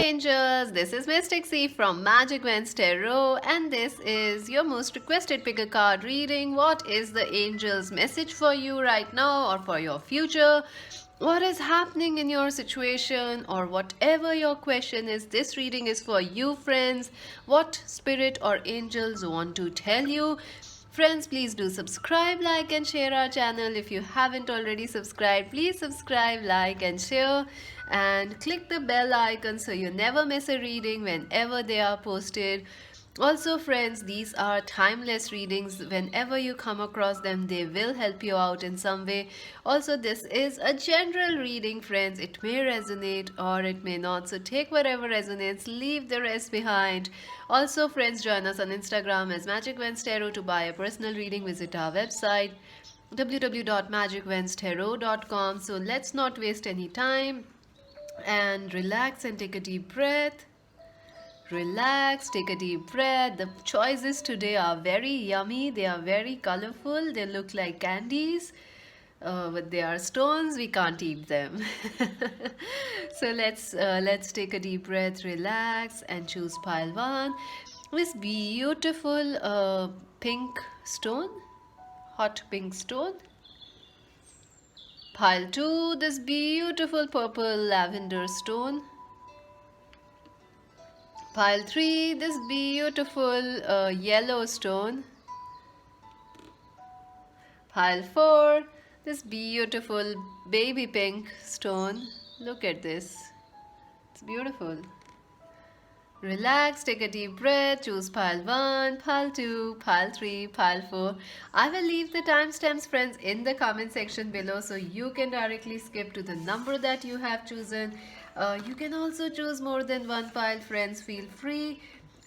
angels, this is Mystic C from Magic Vents Tarot, and this is your most requested pick a card reading. What is the angel's message for you right now or for your future? What is happening in your situation or whatever your question is? This reading is for you, friends. What spirit or angels want to tell you? Friends, please do subscribe, like, and share our channel. If you haven't already subscribed, please subscribe, like, and share. And click the bell icon so you never miss a reading whenever they are posted. Also, friends, these are timeless readings. Whenever you come across them, they will help you out in some way. Also, this is a general reading, friends. It may resonate or it may not. So take whatever resonates, leave the rest behind. Also, friends, join us on Instagram as Magic Vents Tarot. To buy a personal reading, visit our website www.magicventstarot.com. So let's not waste any time and relax and take a deep breath. Relax, take a deep breath. The choices today are very yummy. They are very colorful. They look like candies, but they are stones. We can't eat them. So let's take a deep breath, relax, and choose pile one. This beautiful pink stone, hot pink stone. Pile two. This beautiful purple lavender stone. Pile 3, this beautiful yellow stone. Pile 4, this beautiful baby pink stone. Look at this. It's beautiful. Relax, take a deep breath, choose pile 1, pile 2, pile 3, pile 4. I will leave the timestamps, friends, in the comment section below so you can directly skip to the number that you have chosen. You can also choose more than one pile, friends. Feel free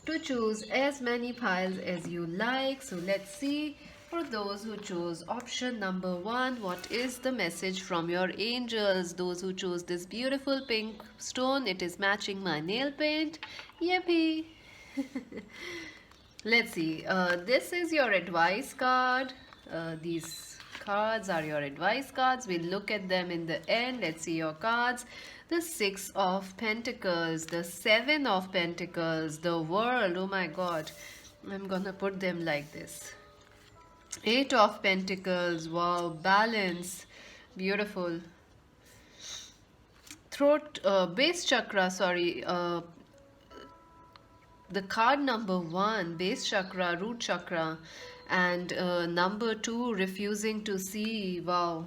to choose as many piles as you like. So let's see. For those who chose option number 1, what is the message from your angels? Those who chose this beautiful pink stone, it is matching my nail paint. Yippee! Let's see. This is your advice card. These cards are your advice cards. We'll look at them in the end. Let's see your cards. The 6 of Pentacles, the 7 of Pentacles, the World. Oh my God. I'm gonna put them like this. 8 of Pentacles. Wow. Balance. Beautiful. Throat, base chakra, sorry. The card number 1, base chakra, root chakra, and number 2, refusing to see. Wow.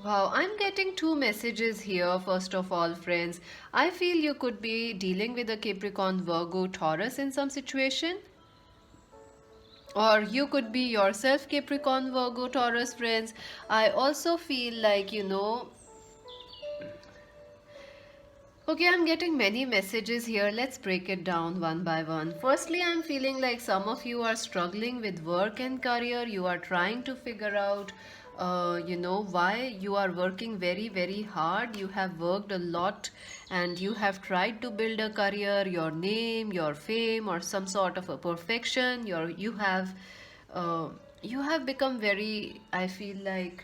Wow, I'm getting two messages here. First of all, friends, I feel you could be dealing with a Capricorn, Virgo, Taurus in some situation. Or you could be yourself Capricorn, Virgo, Taurus, friends. I also feel like, okay, I'm getting many messages here. Let's break it down one by one. Firstly, I'm feeling like some of you are struggling with work and career. You are trying to figure out, why you are working very, very hard. You have worked a lot and you have tried to build a career, your name, your fame, or some sort of a perfection. You have become very, I feel like,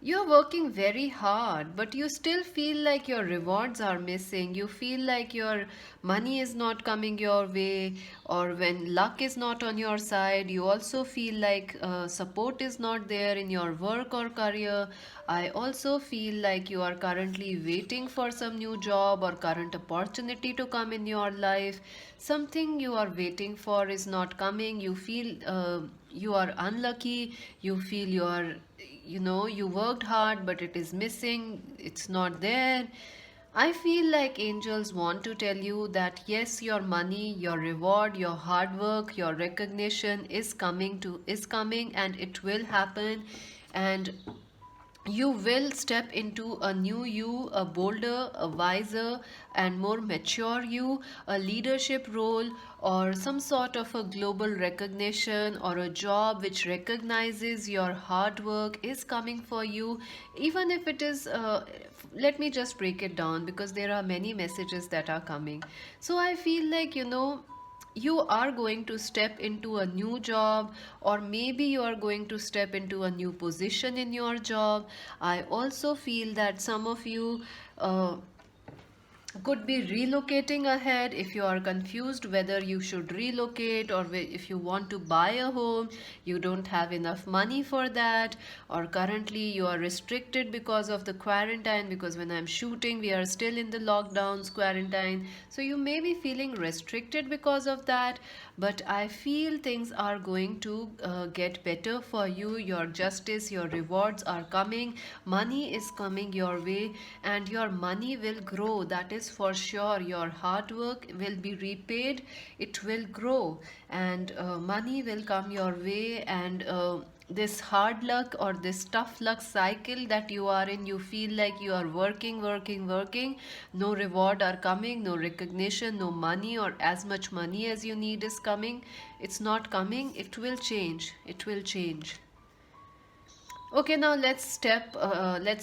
you're working very hard, but you still feel like your rewards are missing. You feel like your money is not coming your way, or when luck is not on your side, you also feel like support is not there in your work or career. I also feel like you are currently waiting for some new job or current opportunity to come in your life. Something you are waiting for is not coming. You feel you are unlucky. You feel you worked hard but it is missing, it's not there. I feel like angels want to tell you that yes, your money, your reward, your hard work, your recognition is coming and it will happen, and you will step into a new you, a bolder, a wiser, and more mature you, a leadership role, or some sort of a global recognition, or a job which recognizes your hard work is coming for you. Even if it is, let me just break it down because there are many messages that are coming. So I feel like, you are going to step into a new job, or maybe you are going to step into a new position in your job. I also feel that some of you uh, could be relocating ahead. If you are confused whether you should relocate, or if you want to buy a home, you don't have enough money for that, or currently you are restricted because of the quarantine, because when I'm shooting we are still in the lockdowns, quarantine, so you may be feeling restricted because of that. But I feel things are going to get better for you. Your justice, your rewards are coming, money is coming your way, and your money will grow. That is for sure. Your hard work will be repaid, it will grow, and money will come your way. And this hard luck or this tough luck cycle that you are in, you feel like you are working, working, working, no reward are coming, no recognition, no money, or as much money as you need is coming, it's not coming. It will change, it will change. Okay, now let's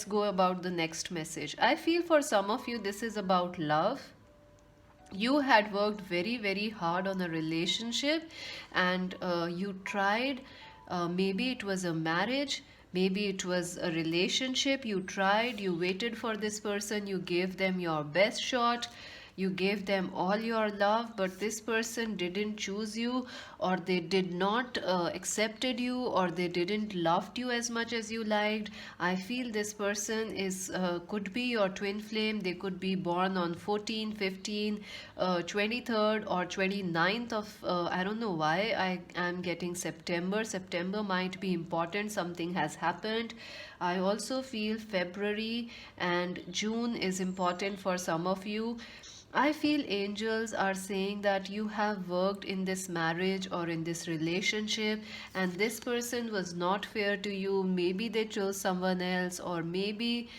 go about the next message. I feel for some of you this is about love. You had worked very, very hard on a relationship, and you tried. Maybe it was a marriage, maybe it was a relationship. You tried, you waited for this person, you gave them your best shot, you gave them all your love, but this person didn't choose you, or they did not accepted you, or they didn't loved you as much as you liked. I feel this person is could be your twin flame. They could be born on 14, 15, 23rd or 29th of I don't know why I am getting September. September might be important, something has happened. I also feel February and June is important for some of you. I feel angels are saying that you have worked in this marriage or in this relationship, and this person was not fair to you. Maybe they chose someone else, or maybe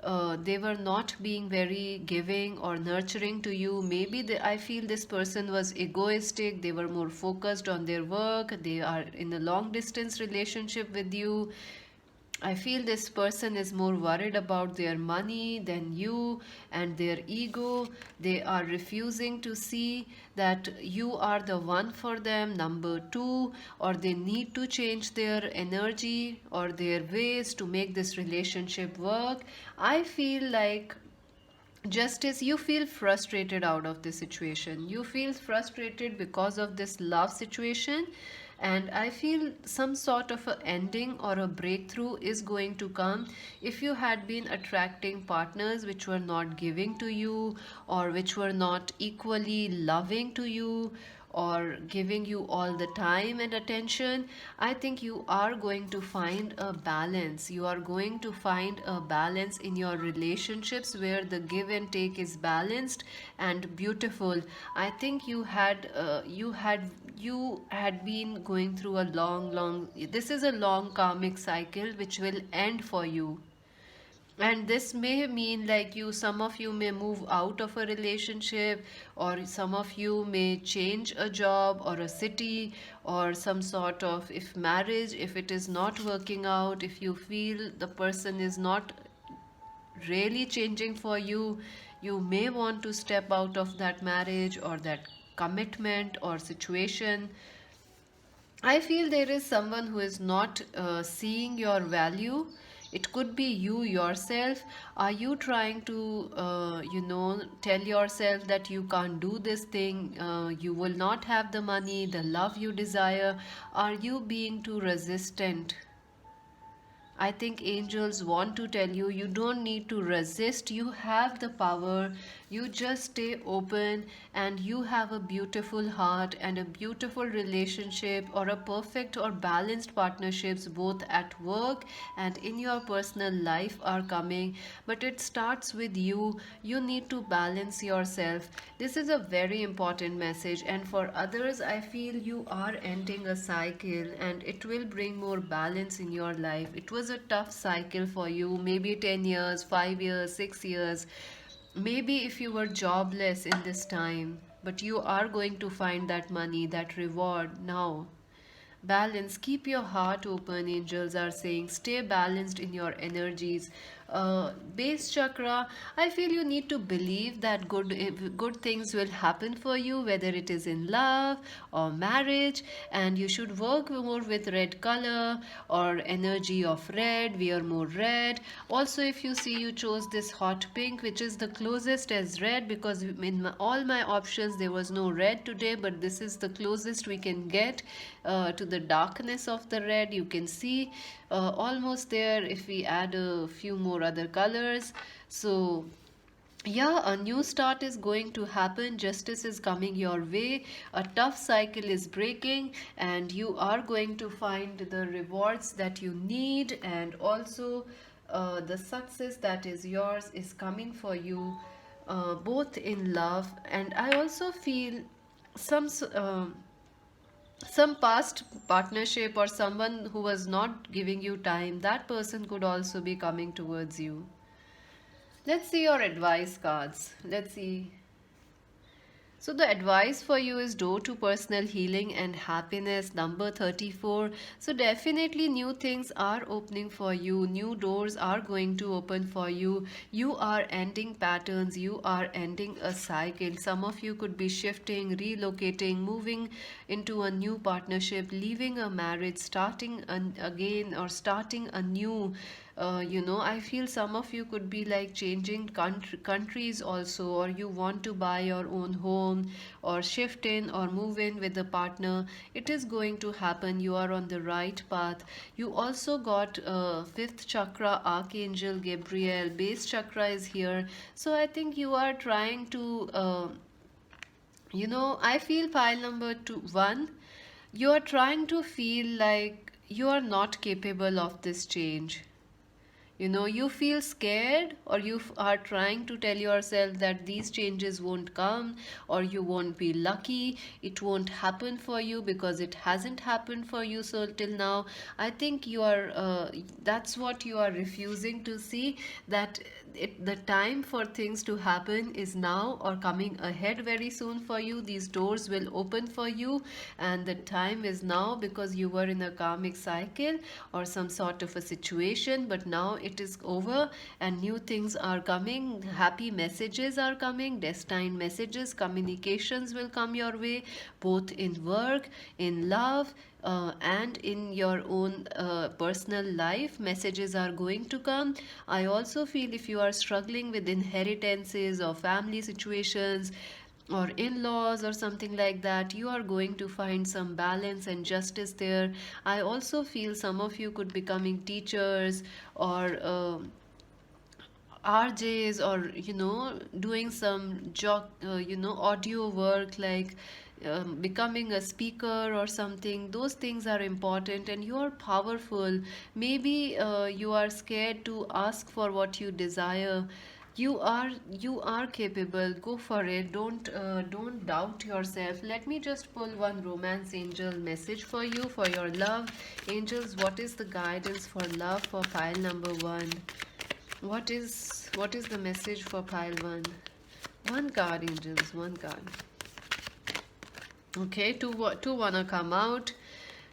they were not being very giving or nurturing to you. Maybe I feel this person was egoistic, they were more focused on their work, they are in a long distance relationship with you. I feel this person is more worried about their money than you, and their ego. They are refusing to see that you are the one for them, number two, or they need to change their energy or their ways to make this relationship work. I feel like justice, you feel frustrated out of this situation. You feel frustrated because of this love situation, and I feel some sort of a ending or a breakthrough is going to come. If you had been attracting partners which were not giving to you, or which were not equally loving to you, or giving you all the time and attention, I think you are going to find a balance. You are going to find a balance in your relationships where the give and take is balanced and beautiful. I think you had been going through a long, this is a long karmic cycle which will end for you. And this may mean like some of you may move out of a relationship, or some of you may change a job or a city, or some sort of, if marriage, if it is not working out, if you feel the person is not really changing for you, you may want to step out of that marriage or that commitment or situation. I feel there is someone who is not seeing your value. It could be you yourself. Are you trying to, tell yourself that you can't do this thing, you will not have the money, the love you desire? Are you being too resistant? I think angels want to tell you, you don't need to resist. You have the power. You just stay open, and you have a beautiful heart and a beautiful relationship, or a perfect or balanced partnerships both at work and in your personal life are coming. But it starts with you. You need to balance yourself. This is a very important message, and for others, I feel you are ending a cycle, and it will bring more balance in your life. It was a tough cycle for you, maybe 10 years, 5 years, 6 years, maybe if you were jobless in this time, but you are going to find that money, that reward now. Balance, keep your heart open. Angels are saying stay balanced in your energies. Base chakra, I feel you need to believe that good things will happen for you, whether it is in love or marriage, and you should work more with red color or energy of red, wear more red. Also, if you see, you chose this hot pink, which is the closest as red, because in all my options there was no red today, but this is the closest we can get to the darkness of the red. You can see almost there if we add a few more other colors. So yeah, a new start is going to happen. Justice is coming your way. A tough cycle is breaking, and you are going to find the rewards that you need, and also the success that is yours is coming for you, both in love. And I also feel some some past partnership or someone who was not giving you time, that person could also be coming towards you. Let's see your advice cards. Let's see. So the advice for you is door to personal healing and happiness, number 34. So definitely new things are opening for you. New doors are going to open for you. You are ending patterns. You are ending a cycle. Some of you could be shifting, relocating, moving into a new partnership, leaving a marriage, starting again, or starting a new. I feel some of you could be like changing countries also, or you want to buy your own home, or shift in or move in with a partner. It is going to happen. You are on the right path. You also got fifth chakra, Archangel Gabriel. Base chakra is here. So I think you are trying to, I feel pile number 1. You are trying to feel like you are not capable of this change. You feel scared, or you are trying to tell yourself that these changes won't come, or you won't be lucky, it won't happen for you because it hasn't happened for you so till now. I think you are that's what you are refusing to see, that the time for things to happen is now or coming ahead very soon for you. These doors will open for you, and the time is now, because you were in a karmic cycle or some sort of a situation, but now it is over and new things are coming. Happy messages are coming, destined messages, communications will come your way, both in work, in love, and in your own personal life. Messages are going to come. I also feel if you are struggling with inheritances or family situations or in-laws or something like that, you are going to find some balance and justice there. I also feel some of you could be becoming teachers, or RJs, or doing some audio work, like becoming a speaker or something. Those things are important, and you are powerful. Maybe you are scared to ask for what you desire. You are capable. Go for it. Don't doubt yourself. Let me just pull one romance angel message for you for your love. Angels, what is the guidance for love for pile number 1? What is the message for pile 1? One card, angels, one card. Okay, two wanna come out.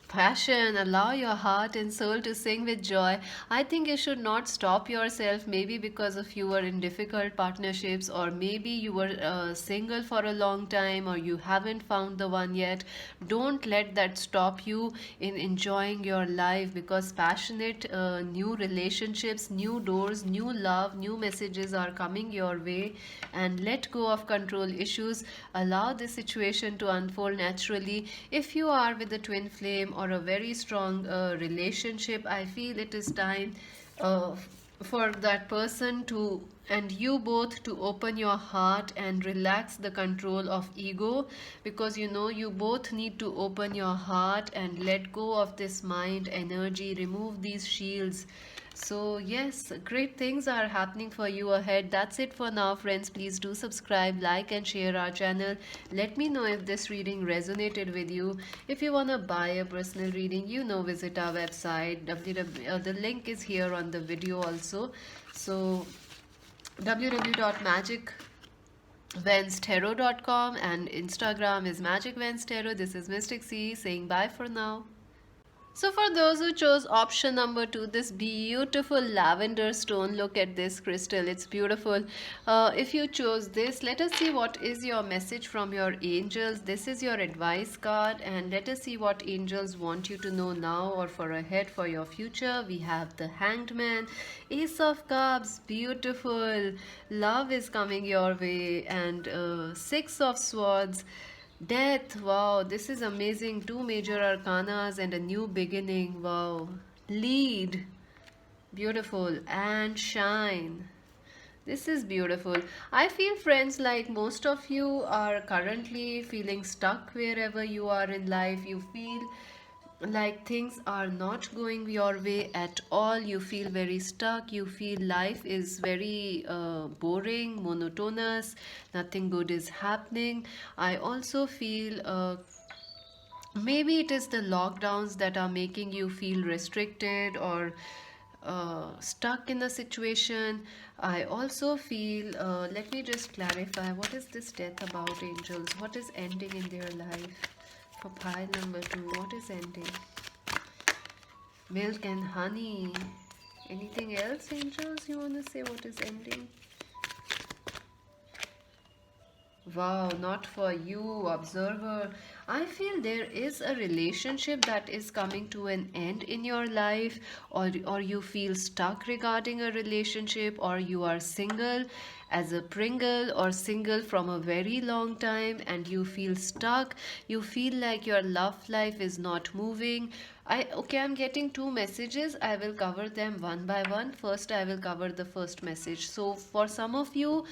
Passion, allow your heart and soul to sing with joy. I think you should not stop yourself, maybe because of you were in difficult partnerships, or maybe you were single for a long time, or you haven't found the one yet. Don't let that stop you in enjoying your life, because passionate new relationships, new doors, new love, new messages are coming your way. And let go of control issues. Allow this situation to unfold naturally. If you are with a twin flame or a very strong relationship, I feel it is time uh, for that person to and you both to open your heart and relax the control of ego, because you both need to open your heart and let go of this mind energy, remove these shields. So yes, great things are happening for you ahead. That's it for now, friends. Please do subscribe, like and share our channel. Let me know if this reading resonated with you. If you want to buy a personal reading, visit our website. The link is here on the video also. So www.magicvenstarot.com, and Instagram is magicvenstarot. This is Mystic C saying bye for now. So, for those who chose option number two, this beautiful lavender stone, look at this crystal, it's beautiful. If you chose this, let us see what is your message from your angels. This is your advice card, and let us see what angels want you to know now or for ahead for your future. We have the Hanged Man, Ace of Cups, beautiful. Love is coming your way, and Six of Swords. Death, wow, this is amazing. Two major arcanas and a new beginning, wow. Lead, beautiful. And shine. This is beautiful. I feel, friends, like most of you are currently feeling stuck wherever you are in life. You feel like things are not going your way at all. You feel very stuck. You feel life is very boring, monotonous. Nothing good is happening. I also feel maybe it is the lockdowns that are making you feel restricted or stuck in a situation. I also feel, let me just clarify, what is this death about, angels? What is ending in their life? For pile number two, what is ending? Milk and honey. Anything else, angels, you want to say what is ending? Wow, not for you, observer. I feel there is a relationship that is coming to an end in your life, or you feel stuck regarding a relationship, or you are single as a Pringle or single from a very long time and you feel stuck. You feel like your love life is not moving. I'm getting two messages. I will cover them one by one. First, I will cover the first message. So, for some of you,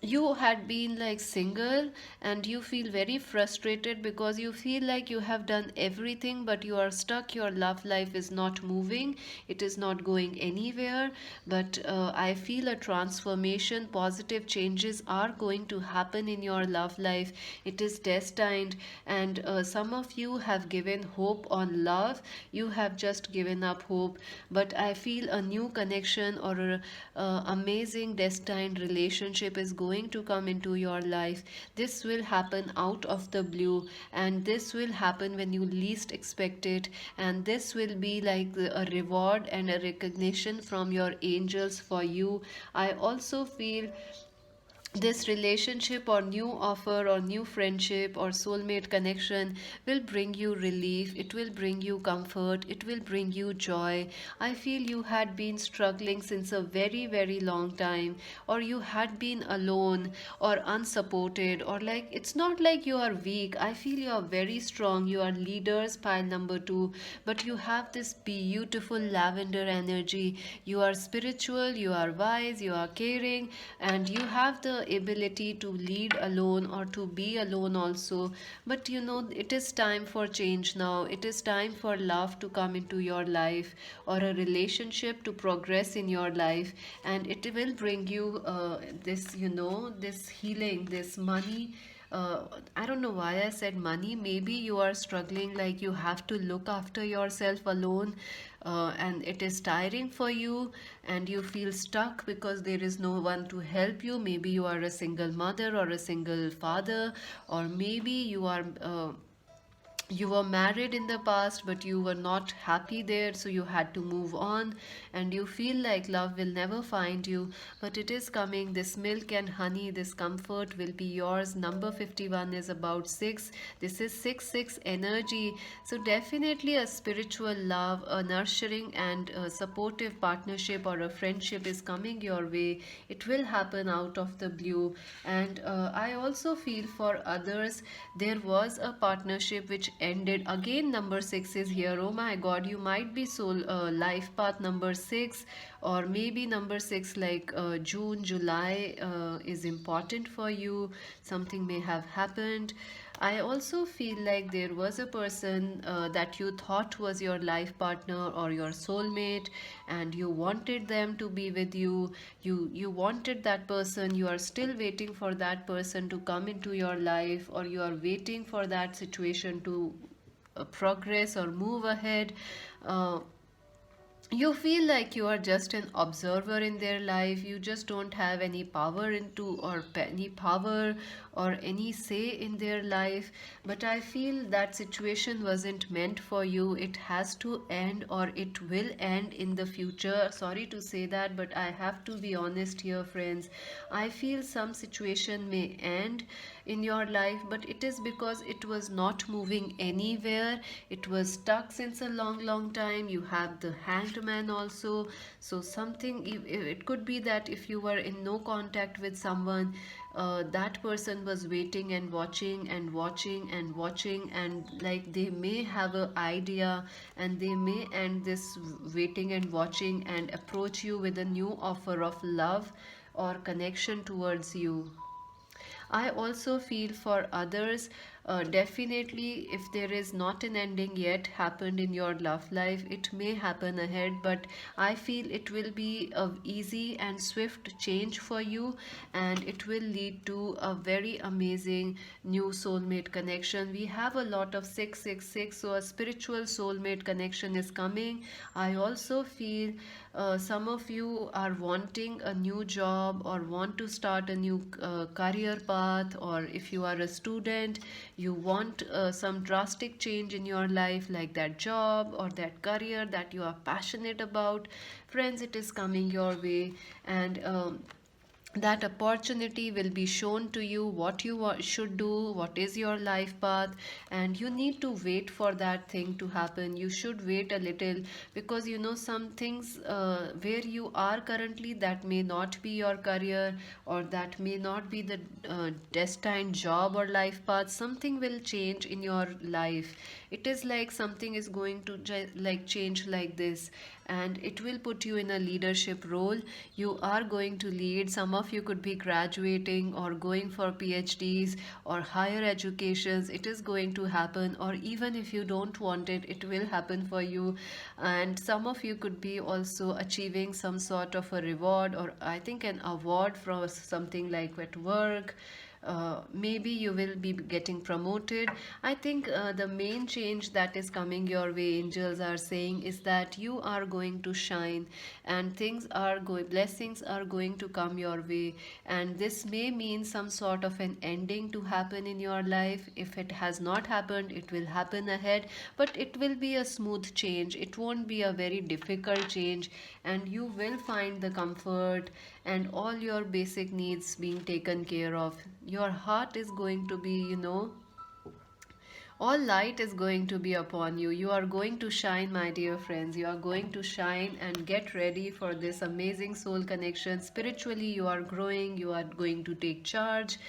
you had been like single and you feel very frustrated because you feel like you have done everything but you are stuck. Your love life is not moving, it is not going anywhere. But I feel a transformation, positive changes are going to happen in your love life. It is destined. And some of you have given hope on love, you have just given up hope. But I feel a new connection or a amazing destined relationship is going to come into your life. This will happen out of the blue, and this will happen when you least expect it. And this will be like a reward and a recognition from your angels for you. I also feel this relationship or new offer or new friendship or soulmate connection will bring you relief, it will bring you comfort, it will bring you joy. I feel you had been struggling since a very very long time, or you had been alone or unsupported, or like it's not like you are weak. I feel you are very strong, you are leaders, pile number two. But you have this beautiful lavender energy. You are spiritual, you are wise, you are caring, and you have the ability to lead alone or to be alone also. But you know, it is time for change now. It is time for love to come into your life or a relationship to progress in your life, and it will bring you this, you know, this healing, this money. I don't know why I said money. Maybe you are struggling, like you have to look after yourself alone, and it is tiring for you, and you feel stuck because there is no one to help you. Maybe you are a single mother or a single father, or maybe you were married in the past but you were not happy there, so you had to move on, and you feel like love will never find you. But it is coming. This milk and honey, this comfort will be yours. Number 51 is about 6. This is 6 energy. So definitely a spiritual love, a nurturing and a supportive partnership or a friendship is coming your way. It will happen out of the blue. And I also feel for others, there was a partnership which ended. Again, number 6 is here. Oh my god, you might be soul life path number 6, or maybe number 6 like June, July is important for you. Something may have happened. I also feel like there was a person that you thought was your life partner or your soulmate, and you wanted them to be with you. You wanted that person. You are still waiting for that person to come into your life, or you are waiting for that situation to progress or move ahead. Uh, you feel like you are just an observer in their life. You just don't have any power into or any power or any say in their life. But I feel that situation wasn't meant for you. It has to end, or it will end in the future. Sorry to say that, but I have to be honest here, friends. I feel some situation may end in your life, but it is because it was not moving anywhere. It was stuck since a long, long time. You have the hanged man also. So something, it could be that if you were in no contact with someone, that person was waiting and watching and watching and watching, and like they may have an idea, and they may end this waiting and watching and approach you with a new offer of love or connection towards you. I also feel for others, definitely, if there is not an ending yet happened in your love life, it may happen ahead, but I feel it will be a easy and swift change for you, and it will lead to a very amazing new soulmate connection. We have a lot of 666, so a spiritual soulmate connection is coming. I also feel some of you are wanting a new job or want to start a new career path, or if you are a student, you want some drastic change in your life, like that job or that career that you are passionate about. Friends, it is coming your way, and that opportunity will be shown to you, what you should do, what is your life path, and you need to wait for that thing to happen. You should wait a little, because you know some things where you are currently, that may not be your career, or that may not be the destined job or life path. Something will change in your life. It is like something is going to like change like this, and it will put you in a leadership role. You are going to lead. Some of you could be graduating or going for PhDs or higher educations. It is going to happen, or even if you don't want it, it will happen for you. And some of you could be also achieving some sort of a reward, or I think an award from something like at work. Maybe you will be getting promoted. I think the main change that is coming your way, angels are saying, is that you are going to shine, and things are going, blessings are going to come your way. And this may mean some sort of an ending to happen in your life. If it has not happened, it will happen ahead, but it will be a smooth change. It won't be a very difficult change, and you will find the comfort and all your basic needs being taken care of. Your heart is going to be, all light is going to be upon you. You are going to shine, my dear friends. You are going to shine, and get ready for this amazing soul connection. Spiritually, you are growing. You are going to take charge.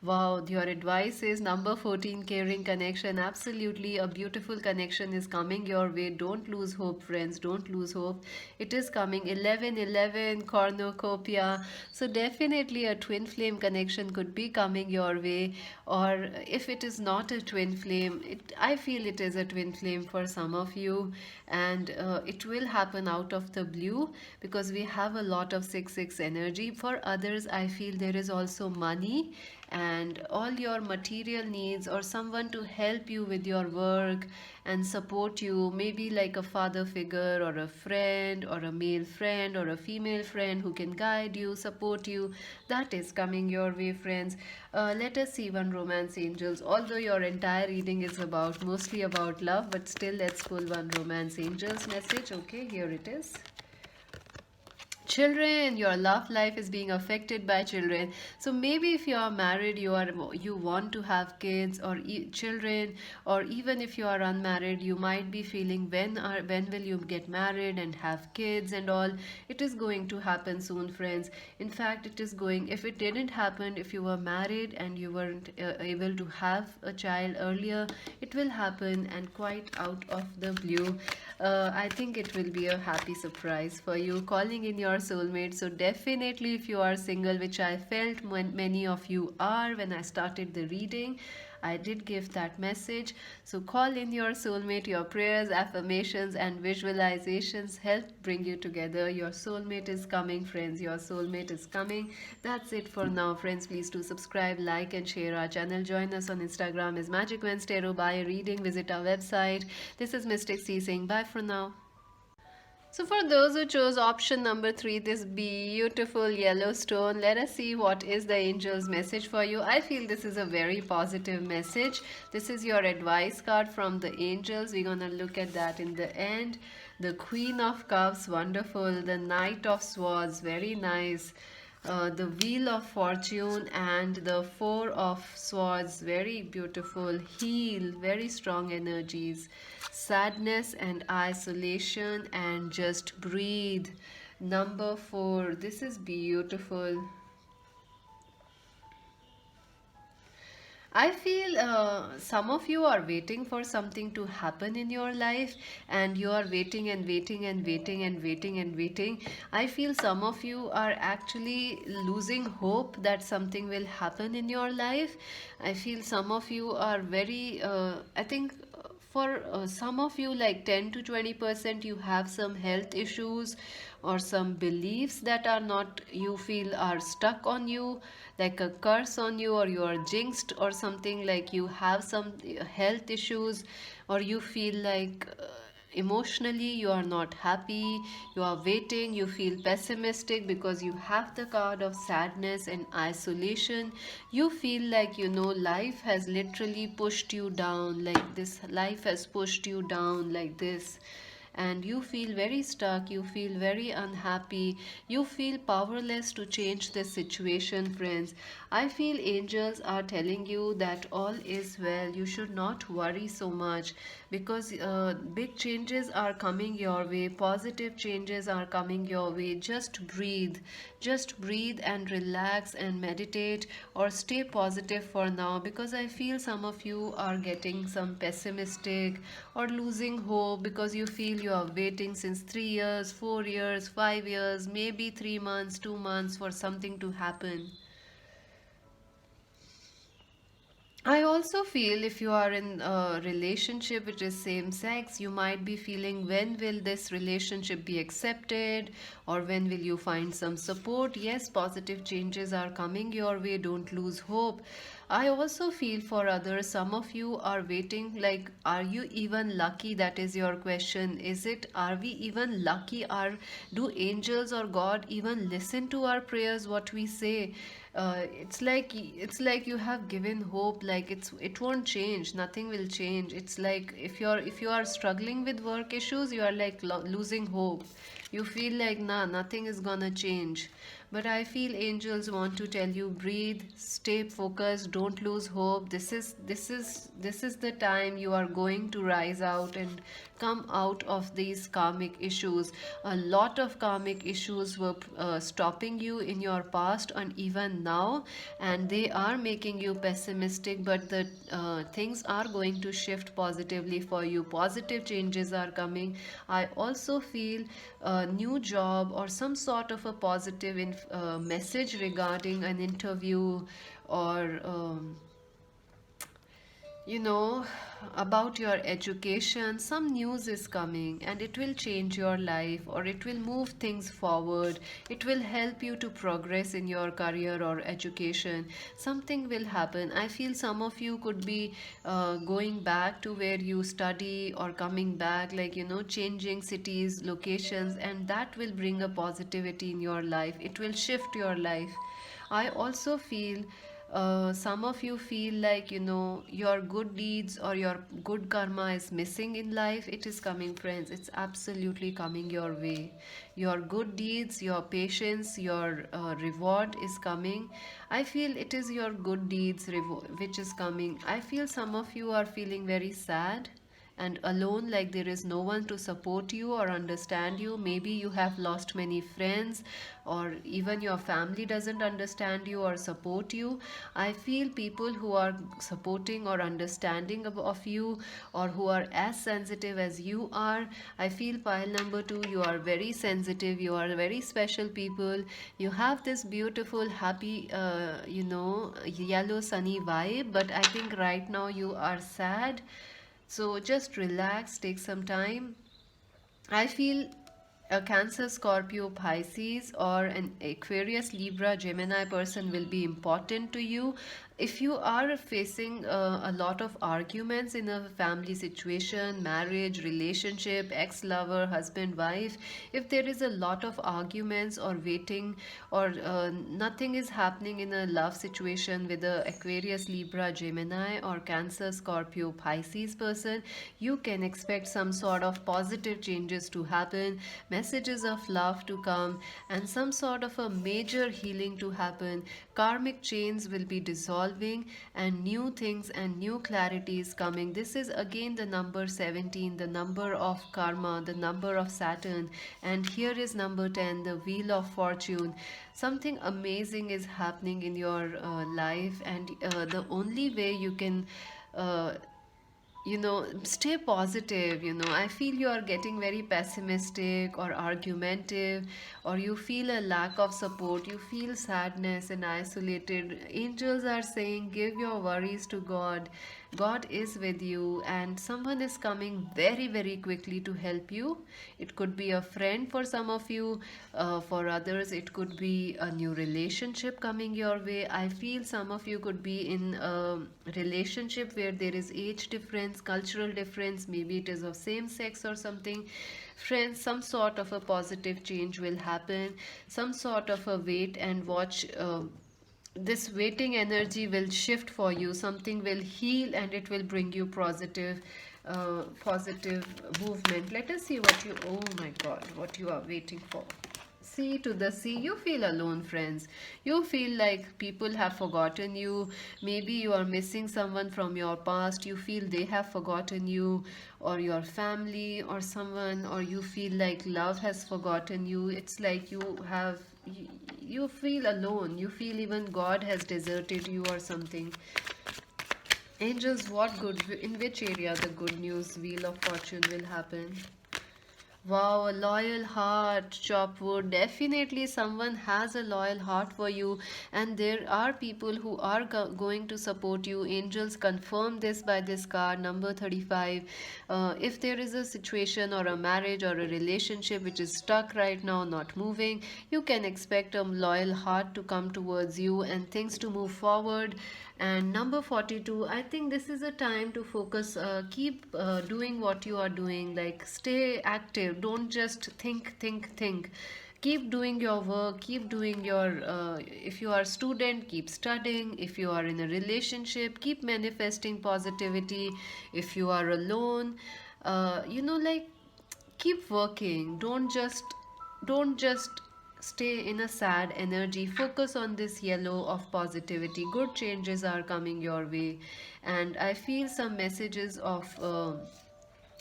Wow, your advice is number 14, caring connection. Absolutely, a beautiful connection is coming your way. Don't lose hope, friends. Don't lose hope. It is coming. 1111 cornucopia. So definitely a twin flame connection could be coming your way. Or if it is not a twin flame, I feel it is a twin flame for some of you, and it will happen out of the blue, because we have a lot of 6-6 energy. For others, I feel there is also money and all your material needs, or someone to help you with your work and support you, maybe like a father figure, or a friend, or a male friend, or a female friend who can guide you, support you. That is coming your way, friends. Let us see one romance, angels. Although your entire reading is about mostly about love, but still let's pull one romance, angels message. Okay, here it is. Children, your love life is being affected by children. So maybe if you are married, you want to have kids or children, or even if you are unmarried, you might be feeling, when will you get married and have kids and all. It is going to happen soon, friends. In fact, it is going, if it didn't happen, if you were married and you weren't able to have a child earlier, it will happen, and quite out of the blue. I think it will be a happy surprise for you, calling in your soulmate. So definitely, if you are single, which I felt when many of you are when I started the reading, I did give that message. So call in your soulmate. Your prayers, affirmations, and visualizations help bring you together. Your soulmate is coming, friends. Your soulmate is coming. That's it for now, friends. Please do subscribe, like, and share our channel. Join us on Instagram as Magic Wednesday. Buy a reading. Visit our website. This is Mystic C saying bye for now. So, for those who chose option number three, this beautiful yellow stone, let us see what is the angel's message for you. I feel this is a very positive message. This is your advice card from the angels. We're gonna look at that in the end. The Queen of Cups, wonderful. The Knight of Swords, very nice. The Wheel of Fortune and the Four of Swords, very beautiful. Heal, very strong energies. Sadness and isolation, and just breathe. Number four, this is beautiful. I feel some of you are waiting for something to happen in your life, and you are waiting and waiting and waiting and waiting and waiting. I feel some of you are actually losing hope that something will happen in your life. I feel some of you are very, I think for some of you, like 10 to 20%, you have some health issues or some beliefs that are not, you feel are stuck on you, like a curse on you, or you are jinxed, or something like you have some health issues, or you feel like emotionally you are not happy, you are waiting, you feel pessimistic because you have the card of sadness and isolation. You feel like, life has literally pushed you down, like this life has pushed you down like this, and you feel very stuck, you feel very unhappy, you feel powerless to change the situation, friends. I feel angels are telling you that all is well. You should not worry so much, because big changes are coming your way, positive changes are coming your way. Just breathe and relax and meditate, or stay positive for now, because I feel some of you are getting some pessimistic or losing hope, because you feel you are waiting since 3 years, 4 years, 5 years, maybe 3 months, 2 months for something to happen. I also feel if you are in a relationship which is same sex, you might be feeling, when will this relationship be accepted, or when will you find some support? Yes, positive changes are coming your way. Don't lose hope. I also feel for others, some of you are waiting, like, are you even lucky? That is your question. Is it, are we even lucky? Do angels or God even listen to our prayers, what we say? It's like you have given hope, like it won't change, nothing will change. It's like if you are struggling with work issues, you are like losing hope. You feel like, nah, nothing is gonna change. But I feel angels want to tell you, breathe, stay focused, don't lose hope. This is the time you are going to rise out and come out of these karmic issues. A lot of karmic issues were stopping you in your past and even now, and they are making you pessimistic, but the things are going to shift positively for you. Positive changes are coming. I also feel a new job or some sort of a positive message regarding an interview, or you know about your education. Some news is coming, and it will change your life, or it will move things forward. It will help you to progress in your career or education. Something will happen. I feel some of you could be going back to where you study, or coming back, like, changing cities, locations, and that will bring a positivity in your life. It will shift your life. I also feel some of you feel like, your good deeds or your good karma is missing in life. It is coming, friends. It's absolutely coming your way. Your good deeds, your patience, your reward is coming. I feel it is your good deeds which is coming. I feel some of you are feeling very sad and alone, like there is no one to support you or understand you. Maybe you have lost many friends, or even your family doesn't understand you or support you. I feel people who are supporting or understanding of you, or who are as sensitive as you are. I feel pile number 2, you are very sensitive, you are very special people. You have this beautiful happy yellow sunny vibe, but I think right now you are sad. So just relax, take some time. I feel A Cancer, Scorpio, Pisces, or an Aquarius, Libra, Gemini person will be important to you. If you are facing a lot of arguments in a family situation, marriage, relationship, ex lover, husband, wife, if there is a lot of arguments or waiting, or nothing is happening in a love situation with a Aquarius, Libra, Gemini, or Cancer, Scorpio, Pisces person, you can expect some sort of positive changes to happen, messages of love to come, and some sort of a major healing to happen. Karmic chains will be dissolving, and new things and new clarity is coming. This is again the number 17, the number of karma, the number of Saturn, and here is number 10, the wheel of fortune. Something amazing is happening in your life, and the only way you can uh, stay positive. I feel you are getting very pessimistic or argumentative, or you feel a lack of support, you feel sadness and isolated. Angels are saying give your worries to God. God is with you, and someone is coming very very quickly to help you. It could be a friend for some of you, for others it could be a new relationship coming your way. I feel some of you could be in a relationship where there is age difference, cultural difference, maybe it is of same sex or something. Friends, some sort of a positive change will happen, some sort of a wait and watch. This waiting energy will shift for you, something will heal, and it will bring you positive movement. Let us see what you, oh my god, what you are waiting for. Sea to the sea, you feel alone, friends. You feel like people have forgotten you. Maybe you are missing someone from your past. You feel they have forgotten you, or your family, or someone, or you feel like love has forgotten you. It's like you feel alone. You feel even God has deserted you or something. Angels, what good, in which area the good news wheel of fortune will happen? Wow, a loyal heart, Chopwood. Definitely, someone has a loyal heart for you, and there are people who are going to support you. Angels confirm this by this card, number 35. If there is a situation or a marriage or a relationship which is stuck right now, not moving, you can expect a loyal heart to come towards you and things to move forward. And number 42, I think this is a time to focus, keep doing what you are doing, like stay active, don't just think. Keep doing your work, keep doing your, if you are a student, keep studying. If you are in a relationship, keep manifesting positivity. If you are alone, like keep working. Don't just stay in a sad energy. Focus on this yellow of positivity. Good changes are coming your way, and I feel some messages of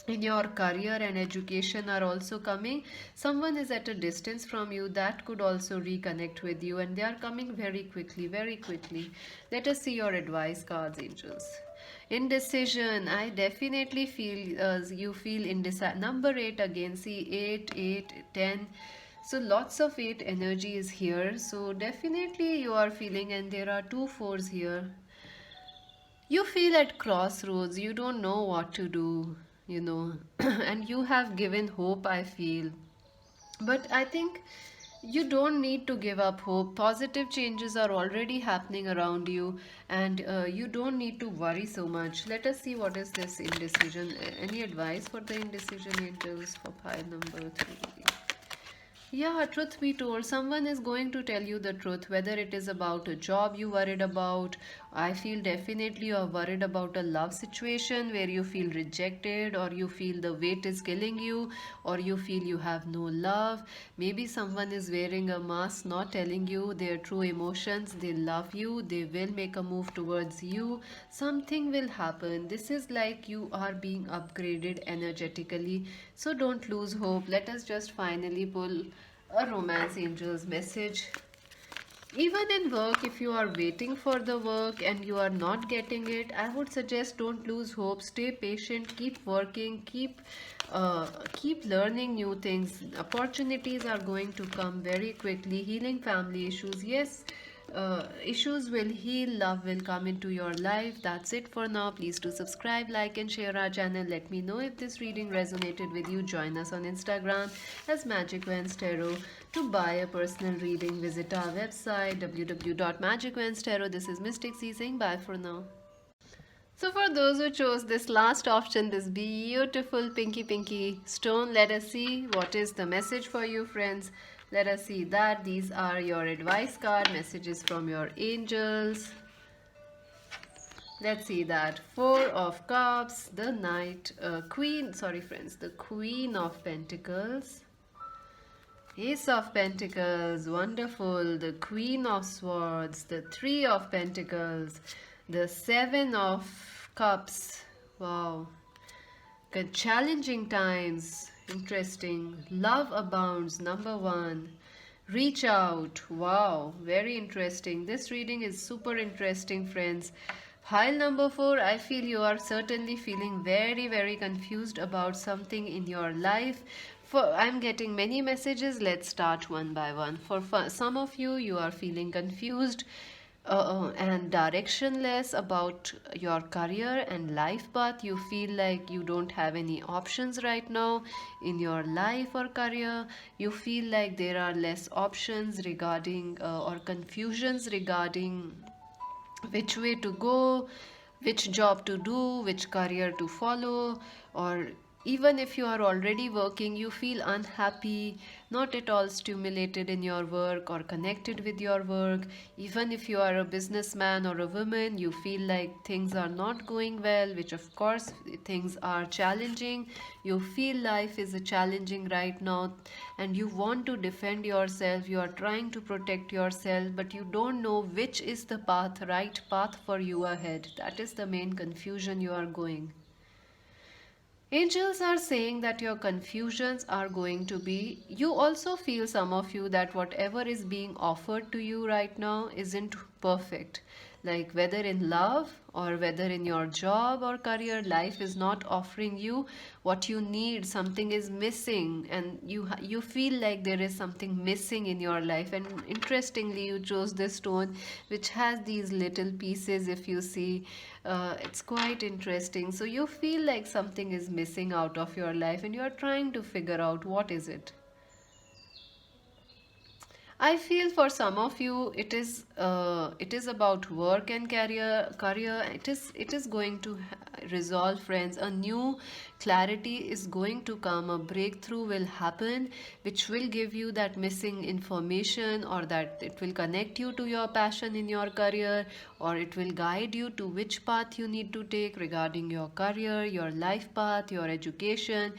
in your career and education are also coming. Someone is at a distance from you that could also reconnect with you, and they are coming very quickly, very quickly. Let us see your advice cards, angels. Indecision, I definitely feel you feel indecisive. Number 8 again, see 8, 8, 10. So lots of 8 energy is here. So definitely you are feeling, and there are two fours here. You feel at crossroads, you don't know what to do, and you have given hope, I feel. But I think you don't need to give up hope. Positive changes are already happening around you, and you don't need to worry so much. Let us see what is this indecision. Any advice for the indecision, angels, for pile number 3? Yeah, truth be told, someone is going to tell you the truth, whether it is about a job you worried about. I feel definitely you're worried about a love situation where you feel rejected, or you feel the weight is killing you, or you feel you have no love. Maybe someone is wearing a mask, not telling you their true emotions. They love you, they will make a move towards you. Something will happen. This is like you are being upgraded energetically. So don't lose hope. Let us just finally pull a romance angel's message. Even in work, if you are waiting for the work and you are not getting it, I would suggest don't lose hope. Stay patient, keep working, keep learning new things. Opportunities are going to come very quickly. Healing family issues, yes. Issues will heal, love will come into your life. That's it for now. Please do subscribe, like, and share our channel. Let me know if this reading resonated with you. Join us on Instagram as Magic Vans Tarot. To buy a personal reading, visit our website www.magicvanstarot. This is Mystic C saying bye for now. So for those who chose this last option, this beautiful pinky stone, let us see what is the message for you, friends. Let us see that. These are your advice card, messages from your angels. Let's see that. Four of Cups, the Knight, Queen, sorry friends, the Queen of Pentacles. Ace of Pentacles, wonderful. The Queen of Swords, the Three of Pentacles, the Seven of Cups. Wow. Good, challenging times, interesting. Love abounds, number one. Reach out, wow, very interesting. This reading is super interesting, friends. Pile number four, I feel you are certainly feeling very confused about something in your life. I'm getting many messages. Let's start one by one. For some of you, you are feeling confused and directionless about your career and life path. You feel like you don't have any options right now in your life or career. You feel like there are less options regarding or confusions regarding which way to go, which job to do, which career to follow, or even if you are already working, you feel unhappy, not at all stimulated in your work or connected with your work. Even if you are a businessman or a woman, you feel like things are not going well, which of course things are challenging. You feel life is a challenging right now and you want to defend yourself. You are trying to protect yourself, but you don't know which is the path, right path for you ahead. That is the main confusion you are going. Angels are saying that your confusions are going to be, you also feel, some of you, that whatever is being offered to you right now isn't perfect. Like whether in love or whether in your job or career, life is not offering you what you need. Something is missing and you feel like there is something missing in your life. And interestingly, you chose this stone which has these little pieces. If you see, it's quite interesting. So you feel like something is missing out of your life and you are trying to figure out what is it. I feel for some of you it is about work and career. It is going to resolve, friends. A new clarity is going to come. A breakthrough will happen, which will give you that missing information, or that it will connect you to your passion in your career, or it will guide you to which path you need to take regarding your career, your life path, your education.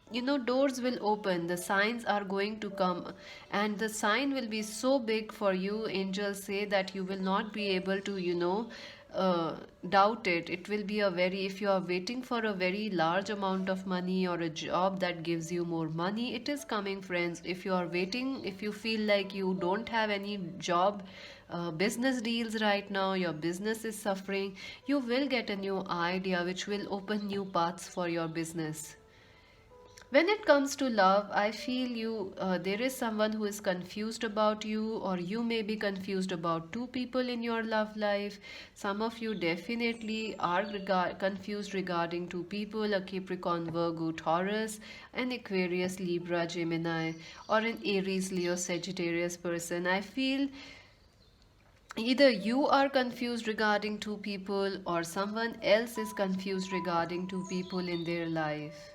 You know, doors will open, the signs are going to come, and the sign will be so big for you. Angels say that you will not be able to, doubt it. It will be a very, if you are waiting for a very large amount of money or a job that gives you more money, it is coming, friends. If you are waiting, if you feel like you don't have any job, business deals right now, your business is suffering, you will get a new idea which will open new paths for your business. When it comes to love, I feel there is someone who is confused about you, or you may be confused about two people in your love life. Some of you definitely are confused regarding two people: a Capricorn, Virgo, Taurus, an Aquarius, Libra, Gemini, or an Aries, Leo, Sagittarius person. I feel either you are confused regarding two people, or someone else is confused regarding two people in their life.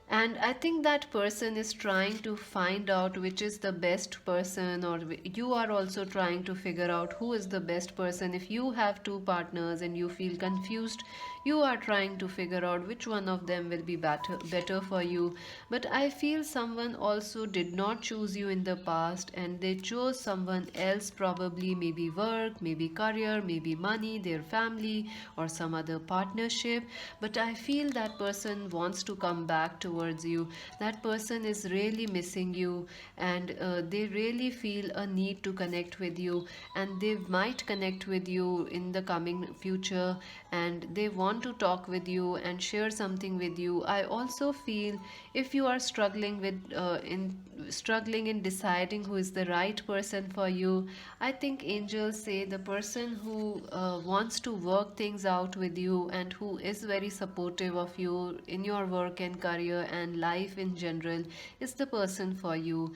And I think that person is trying to find out which is the best person, or you are also trying to figure out who is the best person. If you have two partners and you feel confused, you are trying to figure out which one of them will be better for you. But I feel someone also did not choose you in the past and they chose someone else, probably maybe work, maybe career, maybe money, their family, or some other partnership. But I feel that person wants to come back towards you. That person is really missing you, and they really feel a need to connect with you, and they might connect with you in the coming future, and they want to talk with you and share something with you. I also feel if you are struggling with in struggling in deciding who is the right person for you, I think angels say the person who wants to work things out with you and who is very supportive of you in your work and career and life in general is the person for you.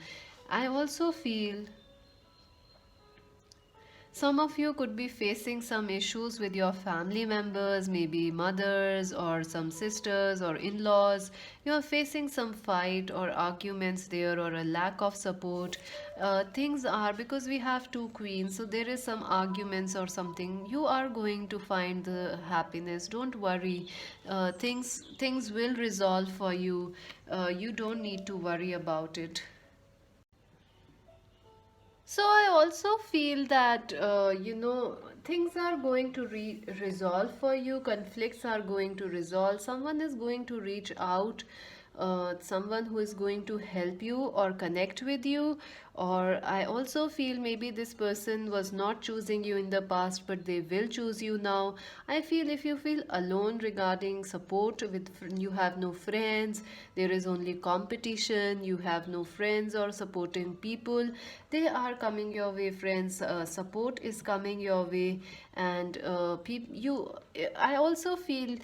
I also feel some of you could be facing some issues with your family members, maybe mothers or some sisters or in laws. You are facing some fight or arguments there or a lack of support. Things are because we have two queens, so there is some arguments or something. You are going to find the happiness. Don't worry. Things will resolve for you. You don't need to worry about it. So I also feel that things are going to resolve for you. Conflicts are going to resolve. Someone is going to reach out. Someone who is going to help you or connect with you. Or I also feel maybe this person was not choosing you in the past, but they will choose you now. I feel if you feel alone regarding support with you have no friends, there is only competition, you have no friends or supporting people, they are coming your way, friends. Support is coming your way, and you. I also feel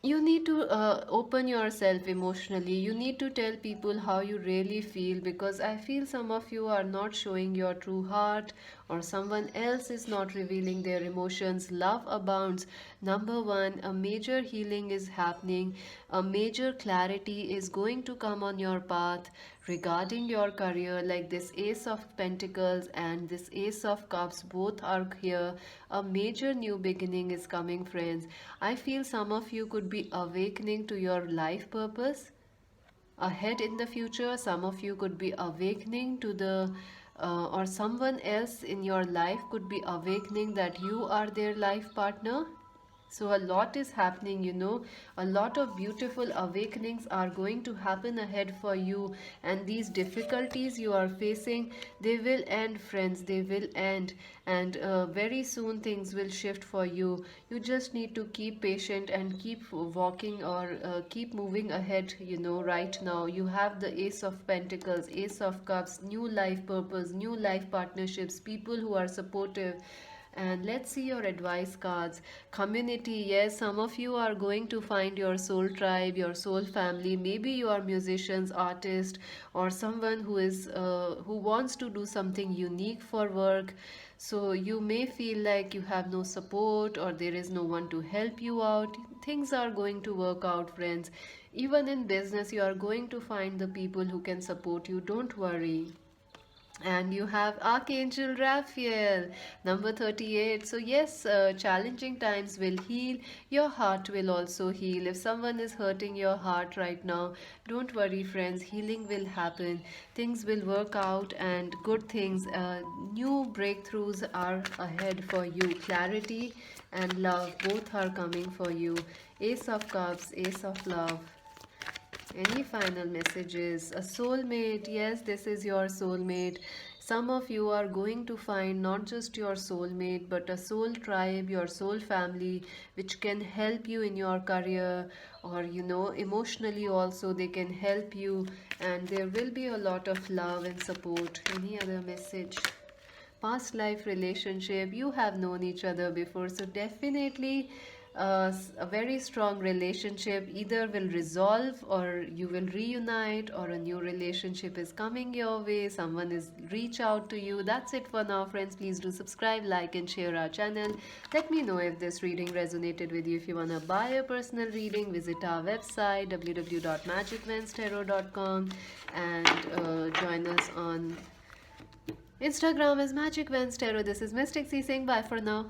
you need to open yourself emotionally. You need to tell people how you really feel, because I feel some of you are not showing your true heart, or someone else is not revealing their emotions. Love abounds. Number one, a major healing is happening, a major clarity is going to come on your path regarding your career. Like this Ace of Pentacles and this Ace of Cups, both are here. A major new beginning is coming, friends. I feel some of you could be awakening to your life purpose ahead in the future. Some of you could be awakening to the or someone else in your life could be awakening that you are their life partner. So a lot is happening, a lot of beautiful awakenings are going to happen ahead for you, and these difficulties you are facing, they will end, friends, they will end, and very soon things will shift for you. You just need to keep patient and keep walking, or keep moving ahead. Right now you have the Ace of Pentacles, Ace of Cups, new life purpose, new life partnerships, people who are supportive. And let's see your advice cards. Community, yes, some of you are going to find your soul tribe, your soul family. Maybe you are musicians, artist, or someone who wants to do something unique for work. So you may feel like you have no support, or there is no one to help you out. Things are going to work out, friends. Even in business, you are going to find the people who can support you. Don't worry. And you have Archangel Raphael, number 38. So, yes, challenging times will heal. Your heart will also heal. If someone is hurting your heart right now, don't worry, friends. Healing will happen. Things will work out, and good things, new breakthroughs are ahead for you. Clarity and love both are coming for you. Ace of Cups, Ace of Love. Any final messages? A soulmate. Yes, this is your soulmate. Some of you are going to find not just your soulmate, but a soul tribe, your soul family, which can help you in your career, or emotionally also they can help you, and there will be a lot of love and support. Any other message? Past life relationship, you have known each other before, so definitely a very strong relationship either will resolve, or you will reunite, or a new relationship is coming your way, someone is reach out to you. That's it for now, friends. Please do subscribe, like, and share our channel. Let me know if this reading resonated with you. If you want to buy a personal reading, visit our website www.magicvenstarot.com, and join us on Instagram as Magic Vans Tarot. This is Mystic C saying bye for now.